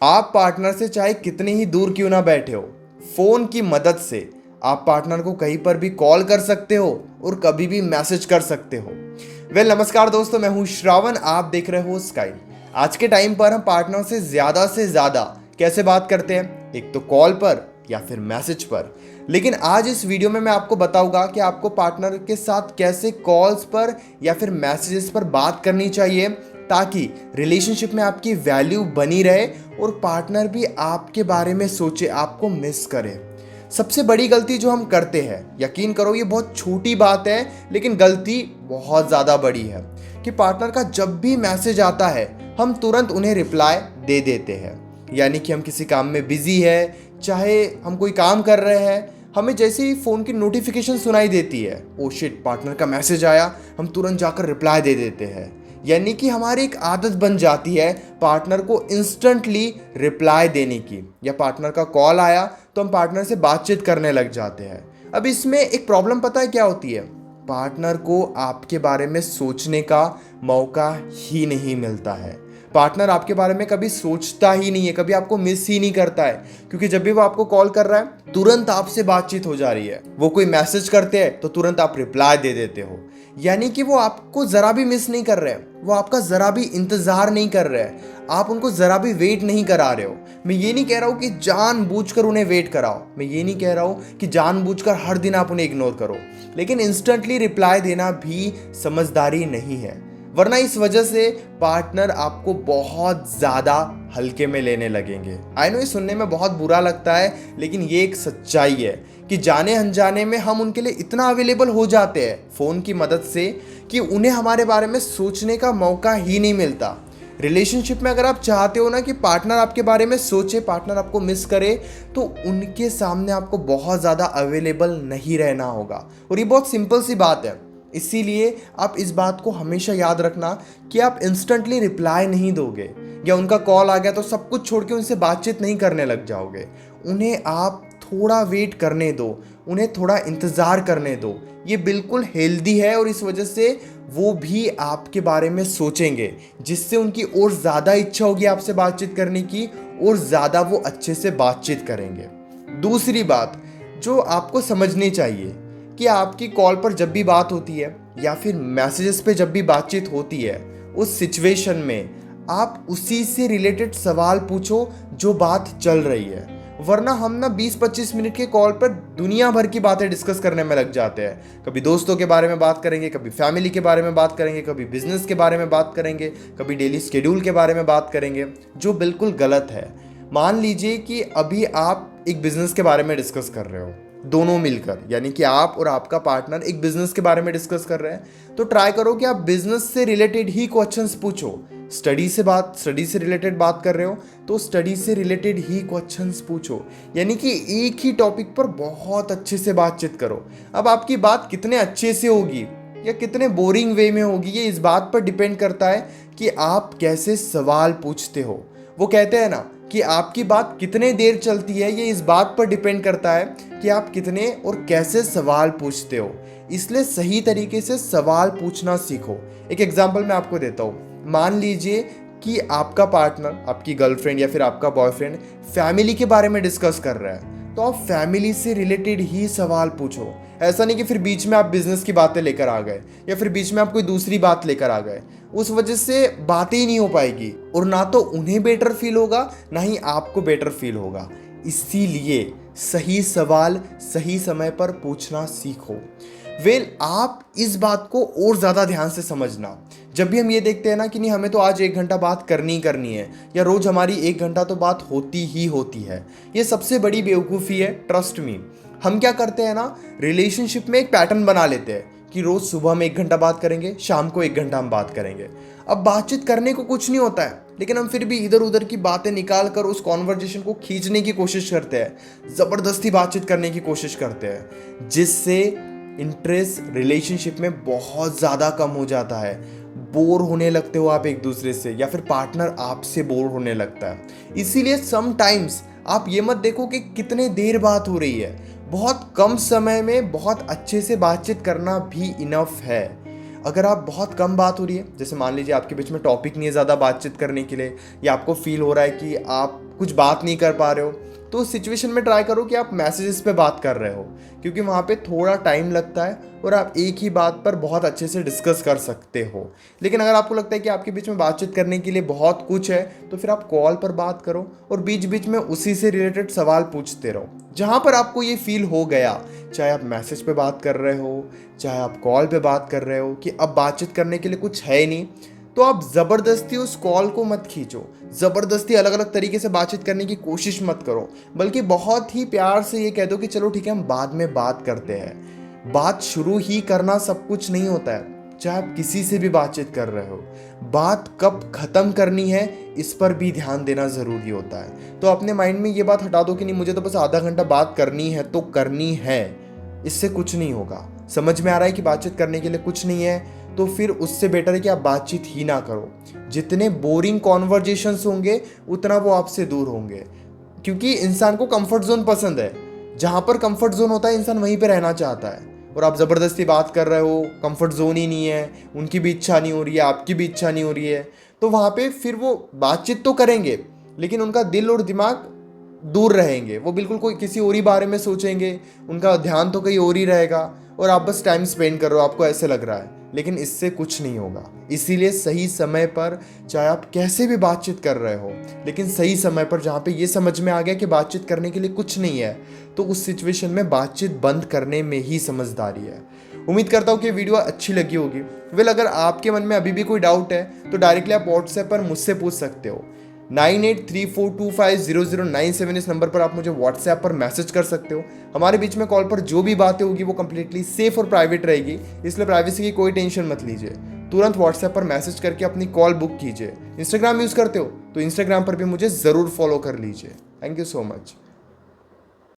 आप पार्टनर से चाहे कितने ही दूर क्यों ना बैठे हो, फोन की मदद से आप पार्टनर को कहीं पर भी कॉल कर सकते हो और कभी भी मैसेज कर सकते हो। नमस्कार दोस्तों, मैं हूं श्रावण, आप देख रहे हो स्काई। आज के टाइम पर हम पार्टनर से ज्यादा कैसे बात करते हैं, एक तो कॉल पर या फिर मैसेज पर। लेकिन आज इस वीडियो में मैं आपको बताऊंगा कि आपको पार्टनर के साथ कैसे कॉल्स पर या फिर मैसेजेस पर बात करनी चाहिए ताकि रिलेशनशिप में आपकी वैल्यू बनी रहे और पार्टनर भी आपके बारे में सोचे, आपको मिस करे। सबसे बड़ी गलती जो हम करते हैं, यकीन करो ये बहुत छोटी बात है लेकिन गलती बहुत ज़्यादा बड़ी है, कि पार्टनर का जब भी मैसेज आता है हम तुरंत उन्हें रिप्लाई दे देते हैं। यानी कि हम किसी काम में बिजी है, चाहे हम कोई काम कर रहे हैं, हमें जैसे ही फ़ोन की नोटिफिकेशन सुनाई देती है, ओ शिट पार्टनर का मैसेज आया, हम तुरंत जाकर रिप्लाई दे देते हैं। यानी कि हमारी एक आदत बन जाती है पार्टनर को इंस्टेंटली रिप्लाई देने की, या पार्टनर का कॉल आया तो हम पार्टनर से बातचीत करने लग जाते हैं। अब इसमें एक प्रॉब्लम पता है क्या होती है, पार्टनर को आपके बारे में सोचने का मौका ही नहीं मिलता है। पार्टनर आपके बारे में कभी सोचता ही नहीं है, कभी आपको मिस ही नहीं करता है, क्योंकि जब भी वो आपको कॉल कर रहा है तुरंत आपसे बातचीत हो जा रही है। वो कोई मैसेज करते हैं तो तुरंत आप रिप्लाई दे देते हो। यानी कि वो आपको ज़रा भी मिस नहीं कर रहे हैं, वो आपका ज़रा भी इंतज़ार नहीं कर रहे हैं, आप उनको ज़रा भी वेट नहीं करा रहे हो। मैं ये नहीं कह रहा हूँ कि जानबूझकर उन्हें वेट कराओ, मैं ये नहीं कह रहा हूँ कि जानबूझकर हर दिन आप उन्हें इग्नोर करो, लेकिन इंस्टेंटली रिप्लाई देना भी समझदारी नहीं है। वरना इस वजह से पार्टनर आपको बहुत ज़्यादा हल्के में लेने लगेंगे। आई नो ये सुनने में बहुत बुरा लगता है, लेकिन ये एक सच्चाई है कि जाने अनजाने में हम उनके लिए इतना अवेलेबल हो जाते हैं फ़ोन की मदद से कि उन्हें हमारे बारे में सोचने का मौका ही नहीं मिलता। रिलेशनशिप में अगर आप चाहते हो ना कि पार्टनर आपके बारे में सोचे, पार्टनर आपको मिस करे, तो उनके सामने आपको बहुत ज़्यादा अवेलेबल नहीं रहना होगा। और ये बहुत सिंपल सी बात है, इसीलिए आप इस बात को हमेशा याद रखना कि आप इंस्टेंटली रिप्लाई नहीं दोगे, या उनका कॉल आ गया तो सब कुछ छोड़ के उनसे बातचीत नहीं करने लग जाओगे। उन्हें आप थोड़ा वेट करने दो, उन्हें थोड़ा इंतज़ार करने दो। ये बिल्कुल हेल्दी है और इस वजह से वो भी आपके बारे में सोचेंगे, जिससे उनकी और ज़्यादा इच्छा होगी आपसे बातचीत करने की और ज़्यादा वो अच्छे से बातचीत करेंगे। दूसरी बात जो आपको समझनी चाहिए कि आपकी कॉल पर जब भी बात होती है या फिर मैसेजेस पे जब भी बातचीत होती है, उस सिचुएशन में आप उसी से रिलेटेड सवाल पूछो जो बात चल रही है। वरना हम ना 20-25 मिनट के कॉल पर दुनिया भर की बातें डिस्कस करने में लग जाते हैं। कभी दोस्तों के बारे में बात करेंगे, कभी फैमिली के बारे में बात करेंगे, कभी बिजनेस के बारे में बात करेंगे, कभी डेली शेड्यूल के बारे में बात करेंगे, जो बिल्कुल गलत है। मान लीजिए कि अभी आप एक बिजनेस के बारे में डिस्कस कर रहे हो, दोनों मिलकर, यानी कि आप और आपका पार्टनर एक बिजनेस के बारे में डिस्कस कर रहे हैं, तो ट्राई करो कि आप बिजनेस से रिलेटेड ही क्वेश्चंस पूछो। स्टडी से रिलेटेड बात कर रहे हो तो स्टडी से रिलेटेड ही क्वेश्चंस पूछो, यानी कि एक ही टॉपिक पर बहुत अच्छे से बातचीत करो। अब आपकी बात कितने अच्छे से होगी या कितने बोरिंग वे में होगी, ये इस बात पर डिपेंड करता है कि आप कैसे सवाल पूछते हो। वो कहते हैं ना कि आपकी बात कितने देर चलती है, ये इस बात पर डिपेंड करता है कि आप कितने और कैसे सवाल पूछते हो। इसलिए सही तरीके से सवाल पूछना सीखो। एक एग्जांपल मैं आपको देता हूँ। मान लीजिए कि आपका पार्टनर, आपकी गर्लफ्रेंड या फिर आपका बॉयफ्रेंड फैमिली के बारे में डिस्कस कर रहा है, तो आप फैमिली से रिलेटेड ही सवाल पूछो। ऐसा नहीं कि फिर बीच में आप बिजनेस की बातें लेकर आ गए या फिर बीच में आप कोई दूसरी बात लेकर आ गए। उस वजह से बातें ही नहीं हो पाएगी और ना तो उन्हें बेटर फील होगा, ना ही आपको बेटर फील होगा। इसीलिए सही सवाल सही समय पर पूछना सीखो। आप इस बात को और ज़्यादा ध्यान से समझना। जब भी हम ये देखते हैं ना कि नहीं हमें तो आज 1 घंटा बात करनी है, या रोज़ हमारी 1 घंटा तो बात होती ही होती है, ये सबसे बड़ी बेवकूफ़ी है। ट्रस्ट मी, हम क्या करते हैं ना, रिलेशनशिप में एक पैटर्न बना लेते हैं कि रोज़ सुबह में 1 घंटा बात करेंगे, शाम को 1 घंटा हम बात करेंगे। अब बातचीत करने को कुछ नहीं होता है, लेकिन हम फिर भी इधर उधर की बातें निकाल कर उस कॉन्वर्जेशन को खींचने की कोशिश करते हैं, ज़बरदस्ती बातचीत करने की कोशिश करते हैं, जिससे इंटरेस्ट रिलेशनशिप में बहुत ज़्यादा कम हो जाता है। बोर होने लगते हो आप एक दूसरे से, या फिर पार्टनर आपसे बोर होने लगता है। इसीलिए समटाइम्स आप ये मत देखो कि कितने देर बात हो रही है, बहुत कम समय में बहुत अच्छे से बातचीत करना भी इनफ है। अगर आप बहुत कम बात हो रही है, जैसे मान लीजिए आपके बीच में टॉपिक नहीं है ज़्यादा बातचीत करने के लिए, या आपको फील हो रहा है कि आप कुछ बात नहीं कर पा रहे हो, तो उस सिचुएशन में ट्राई करो कि आप मैसेजेस पे बात कर रहे हो, क्योंकि वहाँ पे थोड़ा टाइम लगता है और आप एक ही बात पर बहुत अच्छे से डिस्कस कर सकते हो। लेकिन अगर आपको लगता है कि आपके बीच में बातचीत करने के लिए बहुत कुछ है, तो फिर आप कॉल पर बात करो और बीच बीच में उसी से रिलेटेड सवाल पूछते रहो। जहाँ पर आपको ये फील हो गया, चाहे आप मैसेज पे बात कर रहे हो, चाहे आप कॉल पे बात कर रहे हो, कि अब बातचीत करने के लिए कुछ है ही नहीं, तो आप ज़बरदस्ती उस कॉल को मत खींचो, ज़बरदस्ती अलग अलग तरीके से बातचीत करने की कोशिश मत करो, बल्कि बहुत ही प्यार से ये कह दो कि चलो ठीक है, हम बाद में बात करते हैं। बात शुरू ही करना सब कुछ नहीं होता है। चाहे आप किसी से भी बातचीत कर रहे हो, बात कब ख़त्म करनी है इस पर भी ध्यान देना ज़रूरी होता है। तो अपने माइंड में ये बात हटा दो कि नहीं, मुझे तो बस आधा घंटा बात करनी है तो करनी है, इससे कुछ नहीं होगा। समझ में आ रहा है कि बातचीत करने के लिए कुछ नहीं है, तो फिर उससे बेटर है कि आप बातचीत ही ना करो। जितने बोरिंग कॉन्वर्जेशंस होंगे उतना वो आपसे दूर होंगे, क्योंकि इंसान को कंफर्ट जोन पसंद है। जहाँ पर कंफर्ट जोन होता है इंसान वहीं पे रहना चाहता है, और आप ज़बरदस्ती बात कर रहे हो, कंफर्ट जोन ही नहीं है, उनकी भी इच्छा नहीं हो रही है, आपकी भी इच्छा नहीं हो रही है, तो वहाँ पे फिर वो बातचीत तो करेंगे लेकिन उनका दिल और दिमाग दूर रहेंगे। वो बिल्कुल कोई किसी और ही बारे में सोचेंगे, उनका ध्यान तो कहीं और ही रहेगा, और आप बस टाइम स्पेंड कर रहे हो, आपको ऐसे लग रहा है, लेकिन इससे कुछ नहीं होगा। इसीलिए सही समय पर, चाहे आप कैसे भी बातचीत कर रहे हो, लेकिन सही समय पर जहाँ पे ये समझ में आ गया कि बातचीत करने के लिए कुछ नहीं है, तो उस सिचुएशन में बातचीत बंद करने में ही समझदारी है। उम्मीद करता हूँ कि वीडियो अच्छी लगी होगी। वेल, अगर आपके मन में अभी भी कोई डाउट है तो डायरेक्टली आप व्हाट्सएप पर मुझसे पूछ सकते हो। 9834250097 इस नंबर पर आप मुझे व्हाट्सएप पर मैसेज कर सकते हो। हमारे बीच में कॉल पर जो भी बातें होगी वो कंप्लीटली सेफ और प्राइवेट रहेगी, इसलिए प्राइवेसी की कोई टेंशन मत लीजिए। तुरंत व्हाट्सएप पर मैसेज करके अपनी कॉल बुक कीजिए। इंस्टाग्राम यूज़ करते हो तो इंस्टाग्राम पर भी मुझे ज़रूर फॉलो कर लीजिए। Thank you so much.